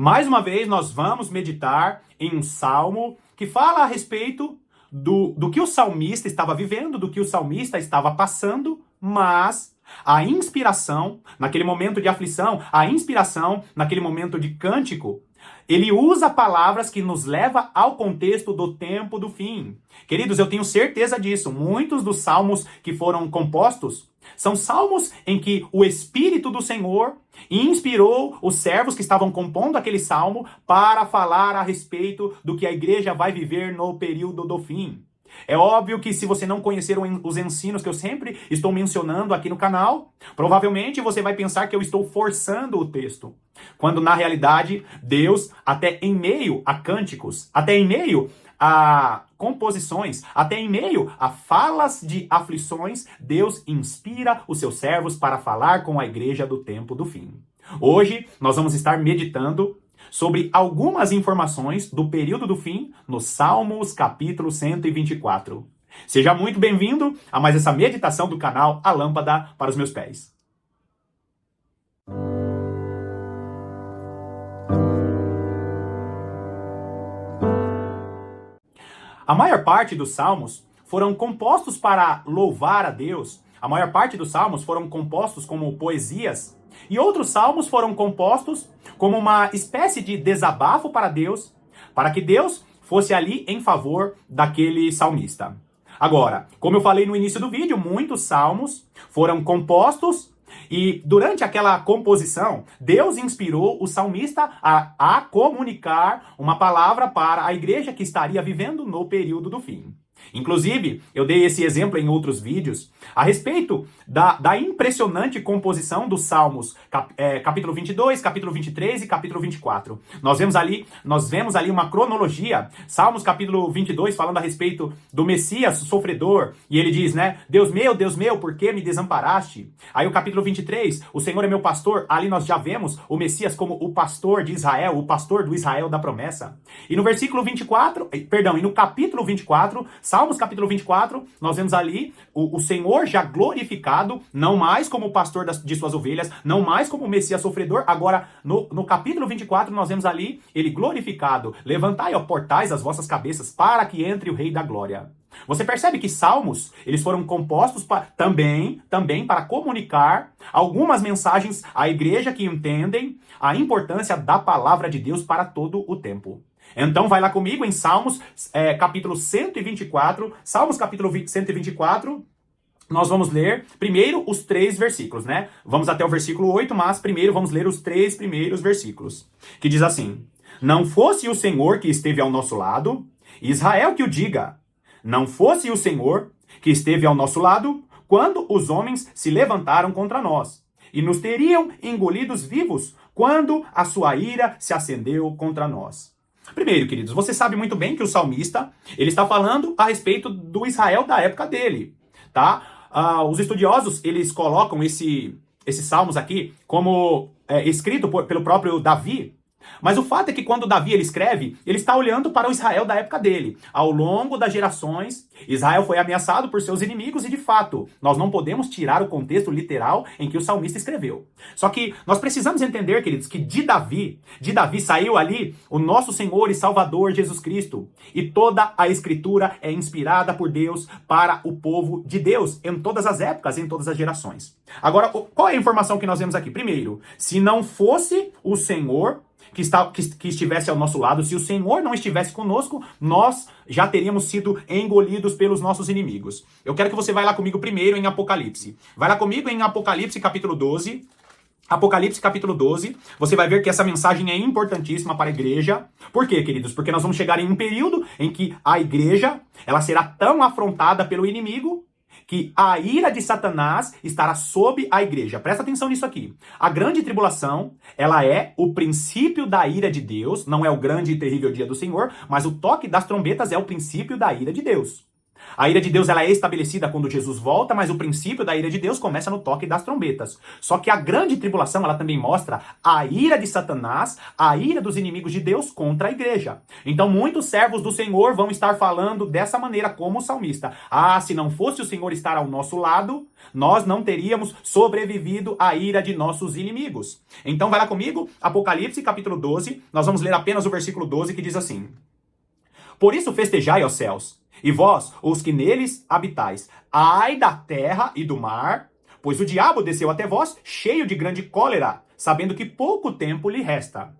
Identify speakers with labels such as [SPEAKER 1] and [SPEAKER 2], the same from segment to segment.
[SPEAKER 1] Mais uma vez, nós vamos meditar em um salmo que fala a respeito do que o salmista estava vivendo, do que o salmista estava passando, mas a inspiração, naquele momento de aflição, a inspiração, naquele momento de cântico, ele usa palavras que nos levam ao contexto do tempo do fim. Queridos, eu tenho certeza disso. Muitos dos salmos que foram compostos são salmos em que o Espírito do Senhor inspirou os servos que estavam compondo aquele salmo para falar a respeito do que a igreja vai viver no período do fim. É óbvio que se você não conhecer os ensinos que eu sempre estou mencionando aqui no canal, provavelmente você vai pensar que eu estou forçando o texto. Quando na realidade, Deus, até em meio a cânticos, até em meio a composições, até em meio a falas de aflições, Deus inspira os seus servos para falar com a igreja do tempo do fim. Hoje nós vamos estar meditando sobre algumas informações do período do fim no Salmos capítulo 124. Seja muito bem-vindo a mais essa meditação do canal A Lâmpada para os Meus Pés. A maior parte dos salmos foram compostos para louvar a Deus. A maior parte dos salmos foram compostos como poesias. E outros salmos foram compostos como uma espécie de desabafo para Deus, para que Deus fosse ali em favor daquele salmista. Agora, como eu falei no início do vídeo, muitos salmos foram compostos e durante aquela composição, Deus inspirou o salmista a comunicar uma palavra para a igreja que estaria vivendo no período do fim. Inclusive, eu dei esse exemplo em outros vídeos a respeito da impressionante composição dos Salmos, capítulo 22, capítulo 23 e capítulo 24. Nós vemos ali uma cronologia. Salmos capítulo 22 falando a respeito do Messias sofredor, e ele diz, né, Deus meu, por que me desamparaste? Aí o capítulo 23, o Senhor é meu pastor, ali nós já vemos o Messias como o pastor de Israel, o pastor do Israel da promessa. E no versículo 24, e no capítulo 24, Salmos capítulo 24, nós vemos ali o Senhor já glorificado, não mais como pastor de suas ovelhas, não mais como Messias sofredor. Agora, no capítulo 24, nós vemos ali ele glorificado. Levantai, ó portais, as vossas cabeças, para que entre o Rei da Glória. Você percebe que salmos, eles foram compostos também para comunicar algumas mensagens à igreja que entendem a importância da palavra de Deus para todo o tempo. Então vai lá comigo em Salmos, capítulo 124, Salmos capítulo 124, nós vamos ler primeiro os 3 versículos, né? Vamos até o versículo 8, mas primeiro vamos ler os 3 primeiros versículos, que diz assim: Não fosse o Senhor que esteve ao nosso lado, Israel que o diga, não fosse o Senhor que esteve ao nosso lado, quando os homens se levantaram contra nós, e nos teriam engolidos vivos, quando a sua ira se acendeu contra nós. Primeiro, queridos, você sabe muito bem que o salmista, ele está falando a respeito do Israel da época dele, tá? Os estudiosos, eles colocam esses salmos aqui como escrito pelo próprio Davi. Mas o fato é que quando Davi ele escreve, ele está olhando para o Israel da época dele. Ao longo das gerações, Israel foi ameaçado por seus inimigos e, de fato, nós não podemos tirar o contexto literal em que o salmista escreveu. Só que nós precisamos entender, queridos, que de Davi saiu ali o nosso Senhor e Salvador Jesus Cristo. E toda a Escritura é inspirada por Deus para o povo de Deus, em todas as épocas, em todas as gerações. Agora, qual é a informação que nós vemos aqui? Primeiro, se não fosse o Senhor que estivesse ao nosso lado, se o Senhor não estivesse conosco, nós já teríamos sido engolidos pelos nossos inimigos. Eu quero que você vá lá comigo primeiro em Apocalipse. Vai lá comigo em Apocalipse capítulo 12. Apocalipse capítulo 12, você vai ver que essa mensagem é importantíssima para a igreja. Por quê, queridos? Porque nós vamos chegar em um período em que a igreja, ela será tão afrontada pelo inimigo que a ira de Satanás estará sob a igreja. Presta atenção nisso aqui. A grande tribulação, ela é o princípio da ira de Deus, não é o grande e terrível dia do Senhor, mas o toque das trombetas é o princípio da ira de Deus. A ira de Deus ela é estabelecida quando Jesus volta, mas o princípio da ira de Deus começa no toque das trombetas. Só que a grande tribulação ela também mostra a ira de Satanás, a ira dos inimigos de Deus contra a igreja. Então muitos servos do Senhor vão estar falando dessa maneira como o salmista. Ah, se não fosse o Senhor estar ao nosso lado, nós não teríamos sobrevivido à ira de nossos inimigos. Então vai lá comigo, Apocalipse capítulo 12, nós vamos ler apenas o versículo 12 que diz assim: Por isso festejai, ó céus, e vós, os que neles habitais, ai da terra e do mar, pois o diabo desceu até vós, cheio de grande cólera, sabendo que pouco tempo lhe resta.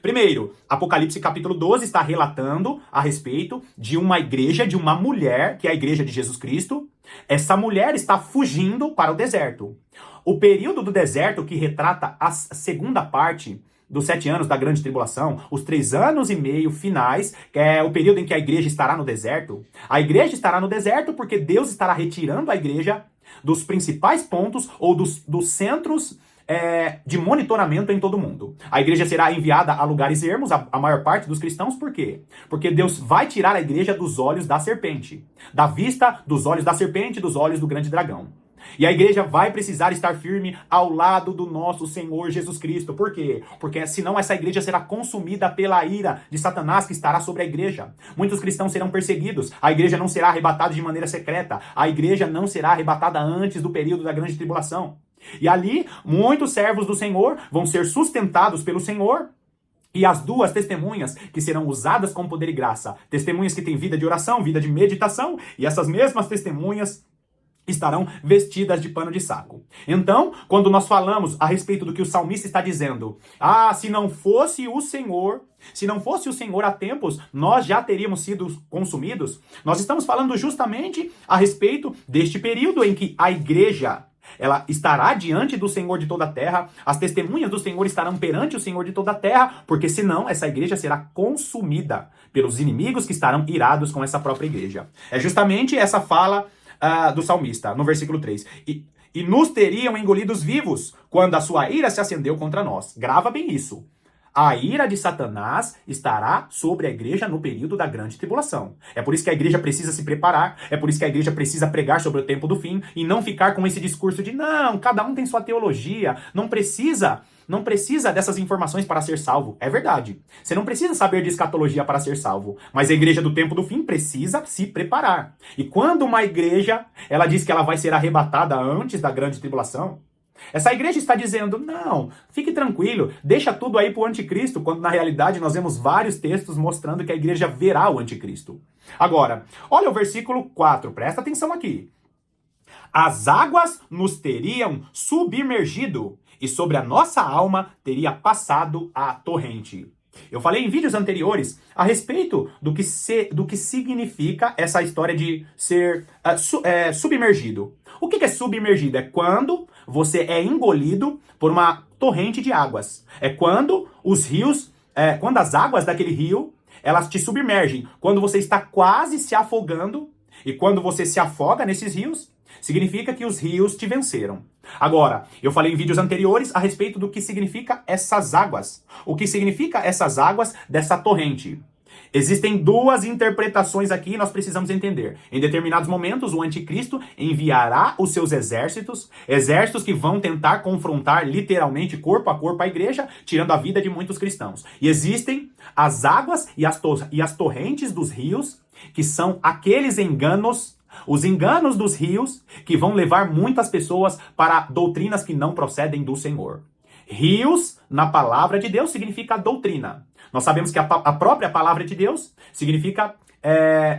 [SPEAKER 1] Primeiro, Apocalipse capítulo 12 está relatando a respeito de uma igreja, de uma mulher, que é a igreja de Jesus Cristo. Essa mulher está fugindo para o deserto. O período do deserto que retrata a segunda parte dos 7 anos da grande tribulação, os 3 anos e meio finais, que é o período em que a igreja estará no deserto. A igreja estará no deserto porque Deus estará retirando a igreja dos principais pontos ou dos centros de monitoramento em todo o mundo. A igreja será enviada a lugares ermos, a maior parte dos cristãos, por quê? Porque Deus vai tirar a igreja dos olhos da serpente, da vista dos olhos da serpente, dos olhos do grande dragão. E a igreja vai precisar estar firme ao lado do nosso Senhor Jesus Cristo. Por quê? Porque senão essa igreja será consumida pela ira de Satanás que estará sobre a igreja. Muitos cristãos serão perseguidos. A igreja não será arrebatada de maneira secreta. A igreja não será arrebatada antes do período da grande tribulação. E ali, muitos servos do Senhor vão ser sustentados pelo Senhor. E as 2 testemunhas que serão usadas com poder e graça. Testemunhas que têm vida de oração, vida de meditação. E essas mesmas testemunhas estarão vestidas de pano de saco. Então, quando nós falamos a respeito do que o salmista está dizendo, se não fosse o Senhor há tempos, nós já teríamos sido consumidos, nós estamos falando justamente a respeito deste período em que a igreja, ela estará diante do Senhor de toda a terra, as testemunhas do Senhor estarão perante o Senhor de toda a terra, porque senão essa igreja será consumida pelos inimigos que estarão irados com essa própria igreja. É justamente essa fala do salmista, no versículo 3. E nos teriam engolidos vivos quando a sua ira se acendeu contra nós. Grava bem isso. A ira de Satanás estará sobre a igreja no período da grande tribulação. É por isso que a igreja precisa se preparar, é por isso que a igreja precisa pregar sobre o tempo do fim e não ficar com esse discurso de não, cada um tem sua teologia, não precisa dessas informações para ser salvo. É verdade. Você não precisa saber de escatologia para ser salvo, mas a igreja do tempo do fim precisa se preparar. E quando uma igreja, ela diz que ela vai ser arrebatada antes da grande tribulação, essa igreja está dizendo, não, fique tranquilo, deixa tudo aí pro anticristo, quando na realidade nós vemos vários textos mostrando que a igreja verá o anticristo. Agora, olha o versículo 4, presta atenção aqui. As águas nos teriam submergido, e sobre a nossa alma teria passado a torrente. Eu falei em vídeos anteriores a respeito do que significa essa história de ser submergido. O que é submergido? É quando você é engolido por uma torrente de águas. É quando os rios, quando as águas daquele rio, elas te submergem. Quando você está quase se afogando, e quando você se afoga nesses rios, significa que os rios te venceram. Agora, eu falei em vídeos anteriores a respeito do que significa essas águas. O que significa essas águas dessa torrente? Existem 2 interpretações aqui e nós precisamos entender. Em determinados momentos, o anticristo enviará os seus exércitos que vão tentar confrontar literalmente corpo a corpo a igreja, tirando a vida de muitos cristãos. E existem as águas e as torrentes dos rios, que são aqueles enganos, os enganos dos rios, que vão levar muitas pessoas para doutrinas que não procedem do Senhor. Rios, na palavra de Deus, significa doutrina. Nós sabemos que a própria palavra de Deus significa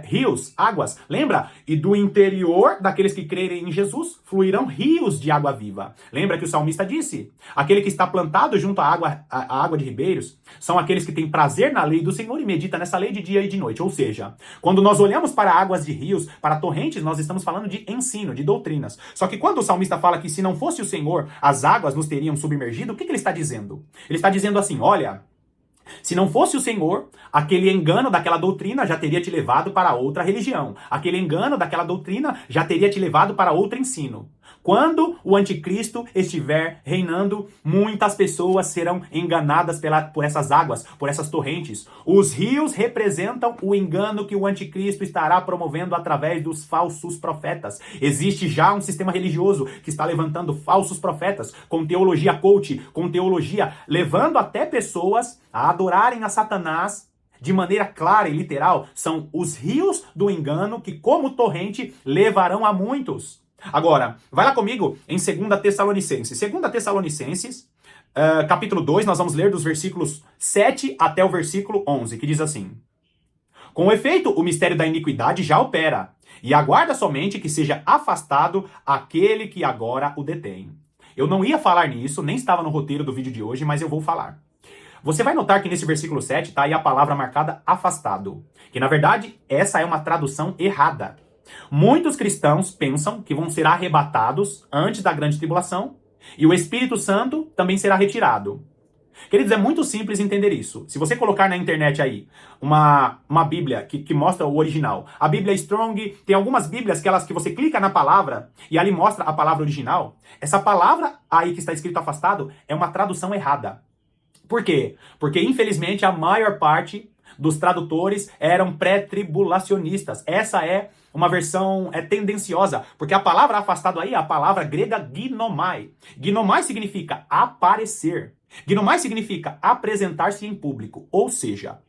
[SPEAKER 1] rios, águas. Lembra? E do interior daqueles que crerem em Jesus fluirão rios de água viva. Lembra que o salmista disse? Aquele que está plantado junto à água de ribeiros são aqueles que têm prazer na lei do Senhor e medita nessa lei de dia e de noite. Ou seja, quando nós olhamos para águas de rios, para torrentes, nós estamos falando de ensino, de doutrinas. Só que quando o salmista fala que se não fosse o Senhor, as águas nos teriam submergido, o que ele está dizendo? Ele está dizendo assim, olha, se não fosse o Senhor, aquele engano daquela doutrina já teria te levado para outra religião. Aquele engano daquela doutrina já teria te levado para outro ensino. Quando o anticristo estiver reinando, muitas pessoas serão enganadas por essas águas, por essas torrentes. Os rios representam o engano que o anticristo estará promovendo através dos falsos profetas. Existe já um sistema religioso que está levantando falsos profetas, com teologia coach, com teologia levando até pessoas a adorarem a Satanás de maneira clara e literal. São os rios do engano que, como torrente, levarão a muitos. Agora, vai lá comigo em 2 Tessalonicenses. 2 Tessalonicenses, capítulo 2, nós vamos ler dos versículos 7 até o versículo 11, que diz assim: Com efeito, o mistério da iniquidade já opera, e aguarda somente que seja afastado aquele que agora o detém. Eu não ia falar nisso, nem estava no roteiro do vídeo de hoje, mas eu vou falar. Você vai notar que nesse versículo 7 está aí a palavra marcada afastado, que na verdade essa é uma tradução errada. Muitos cristãos pensam que vão ser arrebatados antes da grande tribulação e o Espírito Santo também será retirado. Queridos, é muito simples entender isso. Se você colocar na internet aí uma Bíblia que mostra o original, a Bíblia Strong, tem algumas Bíblias que você clica na palavra e ali mostra a palavra original. Essa palavra aí que está escrito afastado é uma tradução errada. Por quê? Porque infelizmente a maior parte dos tradutores eram pré-tribulacionistas. Essa é uma versão tendenciosa, porque a palavra afastado aí é a palavra grega ginomai. Ginomai significa aparecer. Ginomai significa apresentar-se em público. Ou seja,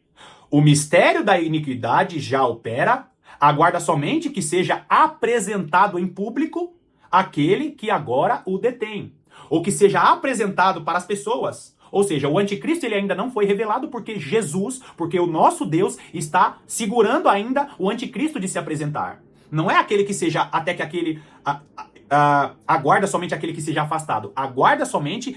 [SPEAKER 1] o mistério da iniquidade já opera, aguarda somente que seja apresentado em público aquele que agora o detém. Ou que seja apresentado para as pessoas. Ou seja, o anticristo ele ainda não foi revelado porque Jesus, porque o nosso Deus está segurando ainda o anticristo de se apresentar. Não é aquele que seja, até que aquele... aguarda somente aquele que seja afastado. Aguarda somente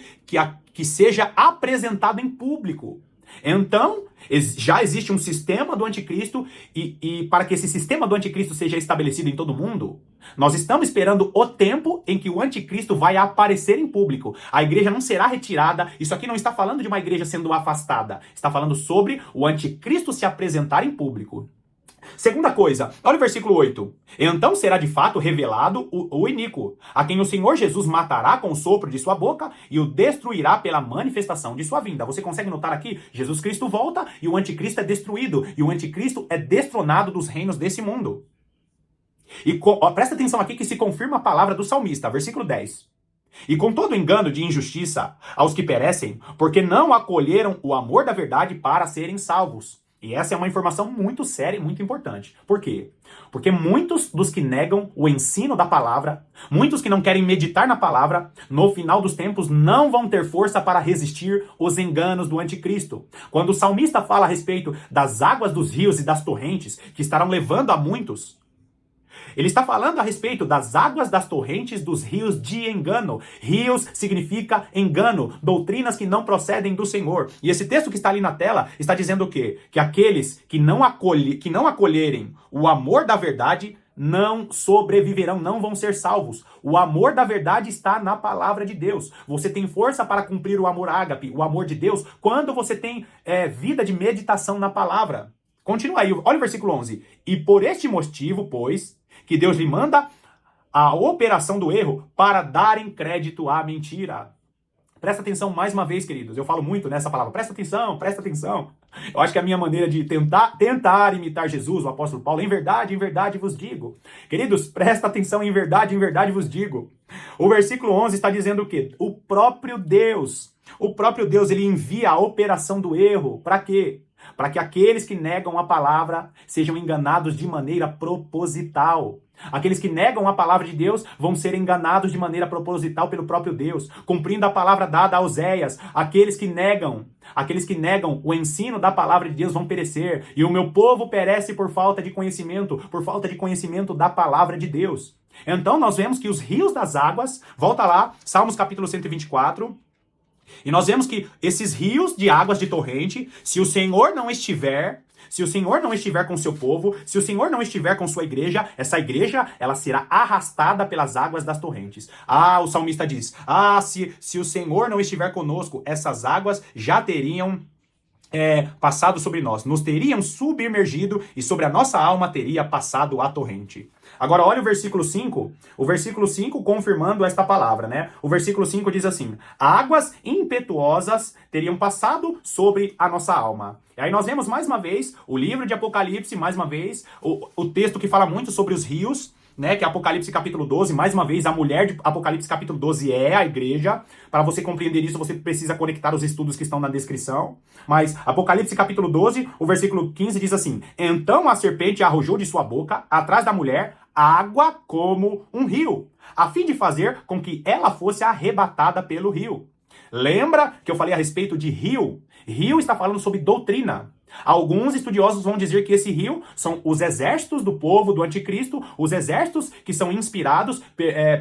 [SPEAKER 1] que seja apresentado em público. Então, já existe um sistema do anticristo e para que esse sistema do anticristo seja estabelecido em todo mundo, nós estamos esperando o tempo em que o anticristo vai aparecer em público. A igreja não será retirada. Isso aqui não está falando de uma igreja sendo afastada. Está falando sobre o anticristo se apresentar em público. Segunda coisa, olha o versículo 8. Então será de fato revelado o iníquo, a quem o Senhor Jesus matará com o sopro de sua boca e o destruirá pela manifestação de sua vinda. Você consegue notar aqui? Jesus Cristo volta e o anticristo é destruído. E o anticristo é destronado dos reinos desse mundo. E presta atenção aqui que se confirma a palavra do salmista, versículo 10. E com todo engano de injustiça aos que perecem, porque não acolheram o amor da verdade para serem salvos. E essa é uma informação muito séria e muito importante. Por quê? Porque muitos dos que negam o ensino da palavra, muitos que não querem meditar na palavra, no final dos tempos não vão ter força para resistir os enganos do anticristo. Quando o salmista fala a respeito das águas dos rios e das torrentes que estarão levando a muitos, ele está falando a respeito das águas das torrentes dos rios de engano. Rios significa engano, doutrinas que não procedem do Senhor. E esse texto que está ali na tela está dizendo o quê? Que aqueles que não acolherem o amor da verdade não sobreviverão, não vão ser salvos. O amor da verdade está na palavra de Deus. Você tem força para cumprir o amor ágape, o amor de Deus, quando você tem vida de meditação na palavra. Continua aí, olha o versículo 11. E por este motivo, pois, que Deus lhe manda a operação do erro para darem crédito à mentira. Presta atenção mais uma vez, queridos. Eu falo muito nessa palavra. Presta atenção, presta atenção. Eu acho que é a minha maneira de tentar imitar Jesus, o apóstolo Paulo, em verdade vos digo. Queridos, presta atenção, em verdade vos digo. O versículo 11 está dizendo o quê? O próprio Deus, ele envia a operação do erro. Para quê? Para que aqueles que negam a palavra sejam enganados de maneira proposital. Aqueles que negam a palavra de Deus vão ser enganados de maneira proposital pelo próprio Deus, cumprindo a palavra dada a Oséias. Aqueles que negam o ensino da palavra de Deus vão perecer. E o meu povo perece por falta de conhecimento da palavra de Deus. Então nós vemos que os rios das águas, volta lá, Salmos capítulo 124, e nós vemos que esses rios de águas de torrente, se o Senhor não estiver com o seu povo, se o Senhor não estiver com sua igreja, essa igreja, ela será arrastada pelas águas das torrentes. O salmista diz, se o Senhor não estiver conosco, essas águas já teriam passado sobre nós, nos teriam submergido e sobre a nossa alma teria passado a torrente. Agora olha o versículo 5 confirmando esta palavra, né? O versículo 5 diz assim: águas impetuosas teriam passado sobre a nossa alma. E aí nós vemos mais uma vez o livro de Apocalipse, mais uma vez, o texto que fala muito sobre os rios, né, que é Apocalipse capítulo 12, mais uma vez, a mulher de Apocalipse capítulo 12 é a igreja. Para você compreender isso, você precisa conectar os estudos que estão na descrição. Mas Apocalipse capítulo 12, o versículo 15 diz assim: então a serpente arrojou de sua boca, atrás da mulher, água como um rio, a fim de fazer com que ela fosse arrebatada pelo rio. Lembra que eu falei a respeito de rio? Rio está falando sobre doutrina. Alguns estudiosos vão dizer que esse rio são os exércitos do povo do anticristo, os exércitos que são inspirados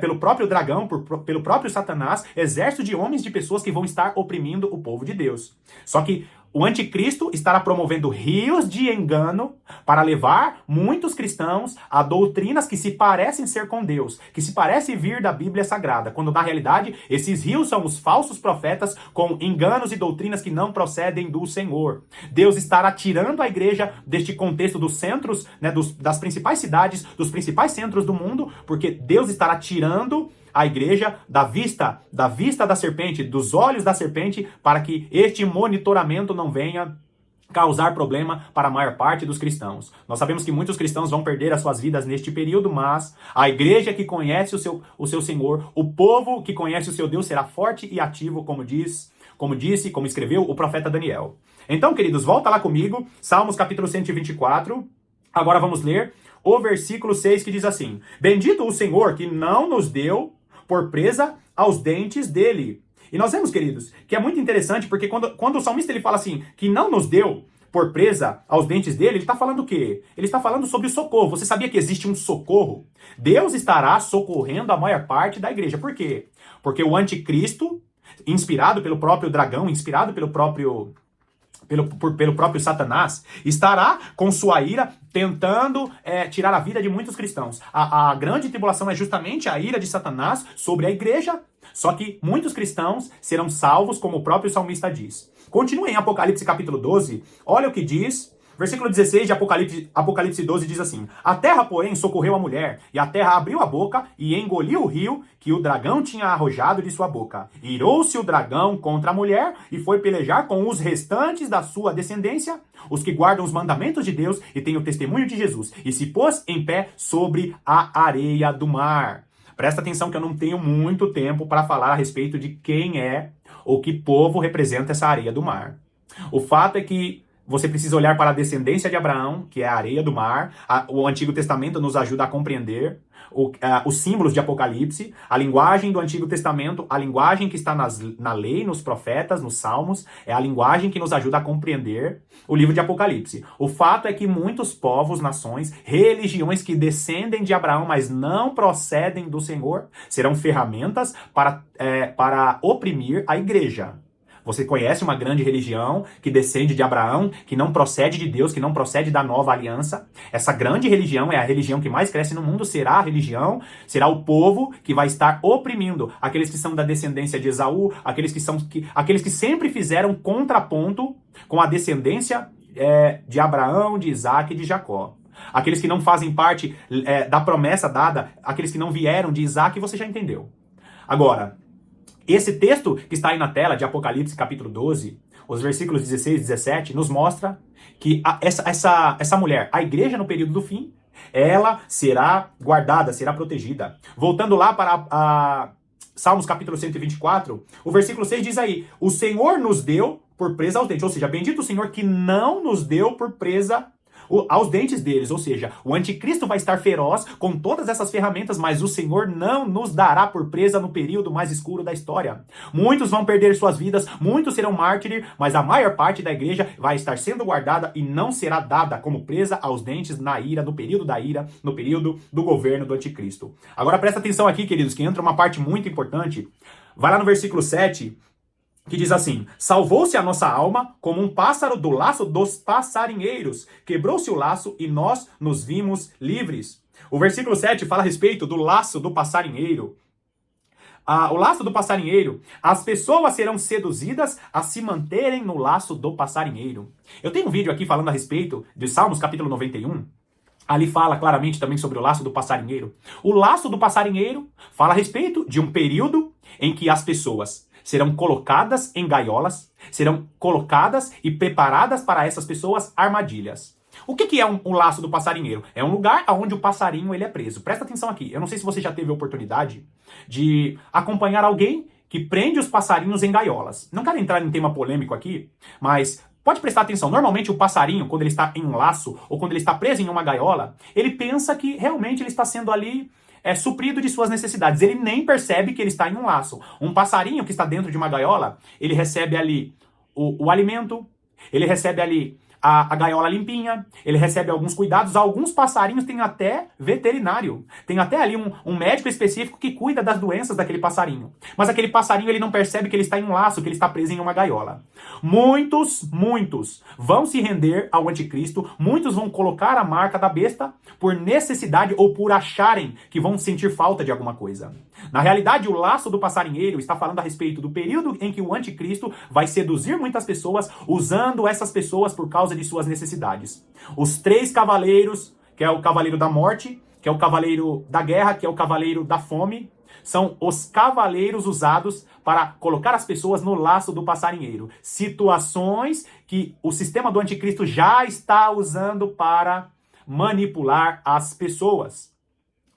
[SPEAKER 1] pelo próprio dragão, pelo próprio Satanás, exército de homens, de pessoas que vão estar oprimindo o povo de Deus. Só que o anticristo estará promovendo rios de engano para levar muitos cristãos a doutrinas que se parecem ser com Deus, que se parecem vir da Bíblia Sagrada, quando na realidade esses rios são os falsos profetas com enganos e doutrinas que não procedem do Senhor. Deus estará tirando a igreja deste contexto dos centros, né, das principais cidades, dos principais centros do mundo, porque Deus estará tirando a igreja da vista da serpente, dos olhos da serpente, para que este monitoramento não venha causar problema para a maior parte dos cristãos. Nós sabemos que muitos cristãos vão perder as suas vidas neste período, mas a igreja que conhece o seu Senhor, o povo que conhece o seu Deus será forte e ativo, como escreveu o profeta Daniel. Então, queridos, volta lá comigo, Salmos capítulo 124. Agora vamos ler o versículo 6 que diz assim: bendito o Senhor que não nos deu por presa aos dentes dele. E nós vemos, queridos, que é muito interessante, porque quando o salmista ele fala assim, que não nos deu por presa aos dentes dele, ele está falando o quê? Ele está falando sobre o socorro. Você sabia que existe um socorro? Deus estará socorrendo a maior parte da igreja. Por quê? Porque o anticristo, inspirado pelo próprio dragão, inspirado pelo próprio Satanás, estará com sua ira tentando tirar a vida de muitos cristãos. A grande tribulação é justamente a ira de Satanás sobre a igreja, só que muitos cristãos serão salvos, como o próprio salmista diz. Continue em Apocalipse capítulo 12, olha o que diz. Versículo 16 de Apocalipse 12 diz assim: a terra, porém, socorreu a mulher, e a terra abriu a boca e engoliu o rio que o dragão tinha arrojado de sua boca. Irou-se o dragão contra a mulher e foi pelejar com os restantes da sua descendência, os que guardam os mandamentos de Deus e têm o testemunho de Jesus, e se pôs em pé sobre a areia do mar. Presta atenção que eu não tenho muito tempo para falar a respeito de quem é ou que povo representa essa areia do mar. O fato é que você precisa olhar para a descendência de Abraão, que é a areia do mar. O Antigo Testamento nos ajuda a compreender os símbolos de Apocalipse, a linguagem do Antigo Testamento, a linguagem que está na lei, nos profetas, nos salmos, é a linguagem que nos ajuda a compreender o livro de Apocalipse. O fato é que muitos povos, nações, religiões que descendem de Abraão, mas não procedem do Senhor, serão ferramentas para oprimir a igreja. Você conhece uma grande religião que descende de Abraão, que não procede de Deus, que não procede da nova aliança. Essa grande religião é a religião que mais cresce no mundo, será será o povo que vai estar oprimindo aqueles que são da descendência de Esaú, aqueles que sempre fizeram contraponto com a descendência de Abraão, de Isaac e de Jacó. Aqueles que não fazem parte da promessa dada, aqueles que não vieram de Isaac, você já entendeu. Agora, esse texto que está aí na tela de Apocalipse capítulo 12, os versículos 16 e 17, nos mostra que essa mulher, a igreja no período do fim, ela será guardada, será protegida. Voltando lá para Salmos capítulo 124, o versículo 6 diz aí: o Senhor nos deu por presa aos dentes. Ou seja, bendito o Senhor que não nos deu por presa aos dentes deles. Ou seja, o anticristo vai estar feroz com todas essas ferramentas, mas o Senhor não nos dará por presa no período mais escuro da história. Muitos vão perder suas vidas, muitos serão mártires, mas a maior parte da igreja vai estar sendo guardada e não será dada como presa aos dentes na ira, no período da ira, no período do governo do anticristo. Agora presta atenção aqui, queridos, que entra uma parte muito importante. Vai lá no versículo 7, que diz assim: salvou-se a nossa alma como um pássaro do laço dos passarinheiros. Quebrou-se o laço e nós nos vimos livres. O versículo 7 fala a respeito do laço do passarinheiro. o laço do passarinheiro, as pessoas serão seduzidas a se manterem no laço do passarinheiro. Eu tenho um vídeo aqui falando a respeito de Salmos capítulo 91. Ali fala claramente também sobre o laço do passarinheiro. O laço do passarinheiro fala a respeito de um período em que as pessoas serão colocadas em gaiolas, serão colocadas e preparadas para essas pessoas armadilhas. O que é um laço do passarinheiro? É um lugar onde o passarinho ele é preso. Presta atenção aqui. Eu não sei se você já teve a oportunidade de acompanhar alguém que prende os passarinhos em gaiolas. Não quero entrar em tema polêmico aqui, mas pode prestar atenção. Normalmente o passarinho, quando ele está em um laço ou quando ele está preso em uma gaiola, ele pensa que realmente ele está sendo ali suprido de suas necessidades. Ele nem percebe que ele está em um laço. Um passarinho que está dentro de uma gaiola, ele recebe ali o alimento, ele recebe ali a gaiola limpinha, ele recebe alguns cuidados. Alguns passarinhos têm até veterinário. Tem até ali um médico específico que cuida das doenças daquele passarinho. Mas aquele passarinho ele não percebe que ele está em um laço, que ele está preso em uma gaiola. Muitos vão se render ao anticristo, muitos vão colocar a marca da besta por necessidade ou por acharem que vão sentir falta de alguma coisa. Na realidade, o laço do passarinheiro está falando a respeito do período em que o anticristo vai seduzir muitas pessoas, usando essas pessoas por causa de suas necessidades. Os 3 cavaleiros, que é o cavaleiro da morte, que é o cavaleiro da guerra, que é o cavaleiro da fome, são os cavaleiros usados para colocar as pessoas no laço do passarinheiro. Situações que o sistema do anticristo já está usando para manipular as pessoas.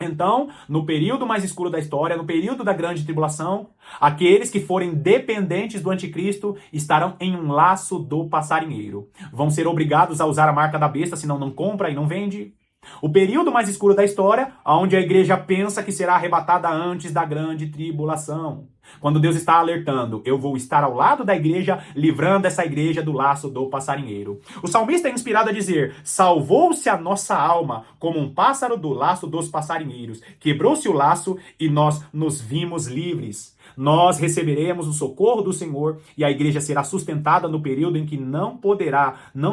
[SPEAKER 1] Então, no período mais escuro da história, no período da grande tribulação, aqueles que forem dependentes do anticristo estarão em um laço do passarinheiro. Vão ser obrigados a usar a marca da besta, senão não compra e não vende. O período mais escuro da história, onde a igreja pensa que será arrebatada antes da grande tribulação. Quando Deus está alertando, eu vou estar ao lado da igreja, livrando essa igreja do laço do passarinheiro. O salmista é inspirado a dizer: salvou-se a nossa alma como um pássaro do laço dos passarinheiros. Quebrou-se o laço e nós nos vimos livres. Nós receberemos o socorro do Senhor e a igreja será sustentada no período em que não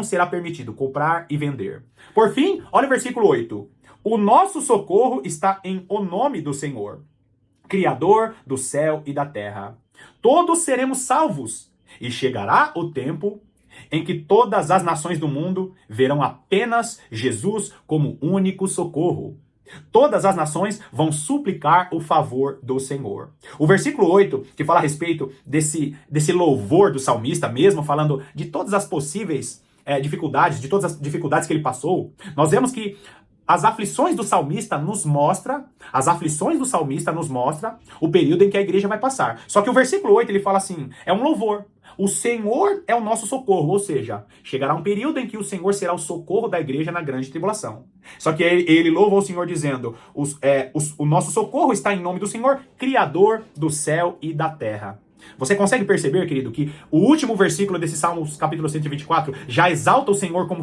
[SPEAKER 1] será permitido comprar e vender. Por fim, olha o versículo 8. O nosso socorro está em o nome do Senhor, Criador do céu e da terra. Todos seremos salvos, e chegará o tempo em que todas as nações do mundo verão apenas Jesus como único socorro. Todas as nações vão suplicar o favor do Senhor. O versículo 8, que fala a respeito desse louvor do salmista, mesmo falando de todas as possíveis dificuldades, de todas as dificuldades que ele passou, nós vemos que as aflições do salmista nos mostra o período em que a igreja vai passar. Só que o versículo 8 ele fala assim, é um louvor. O Senhor é o nosso socorro, ou seja, chegará um período em que o Senhor será o socorro da igreja na grande tribulação. Só que ele louva o Senhor dizendo, o nosso socorro está em nome do Senhor, Criador do céu e da terra. Você consegue perceber, querido, que o último versículo desse Salmos capítulo 124 já exalta o Senhor como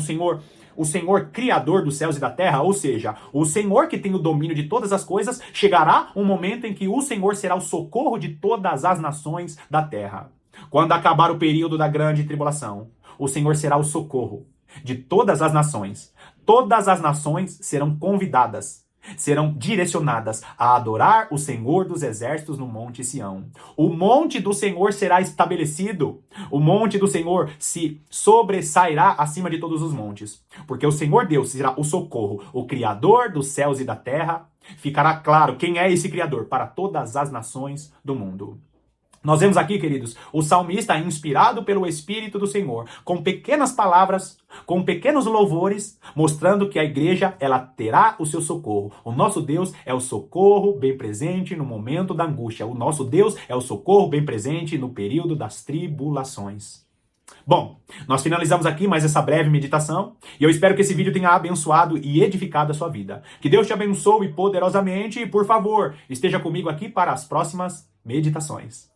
[SPEAKER 1] o Senhor Criador dos céus e da terra, ou seja, o Senhor que tem o domínio de todas as coisas, chegará um momento em que o Senhor será o socorro de todas as nações da terra. Quando acabar o período da grande tribulação, o Senhor será o socorro de todas as nações. Todas as nações serão convidadas, serão direcionadas a adorar o Senhor dos exércitos no Monte Sião. O monte do Senhor será estabelecido. O monte do Senhor se sobressairá acima de todos os montes. Porque o Senhor Deus será o socorro, o Criador dos céus e da terra. Ficará claro quem é esse Criador para todas as nações do mundo. Nós vemos aqui, queridos, o salmista inspirado pelo Espírito do Senhor, com pequenas palavras, com pequenos louvores, mostrando que a igreja, ela terá o seu socorro. O nosso Deus é o socorro bem presente no momento da angústia. O nosso Deus é o socorro bem presente no período das tribulações. Bom, nós finalizamos aqui mais essa breve meditação e eu espero que esse vídeo tenha abençoado e edificado a sua vida. Que Deus te abençoe poderosamente e, por favor, esteja comigo aqui para as próximas meditações.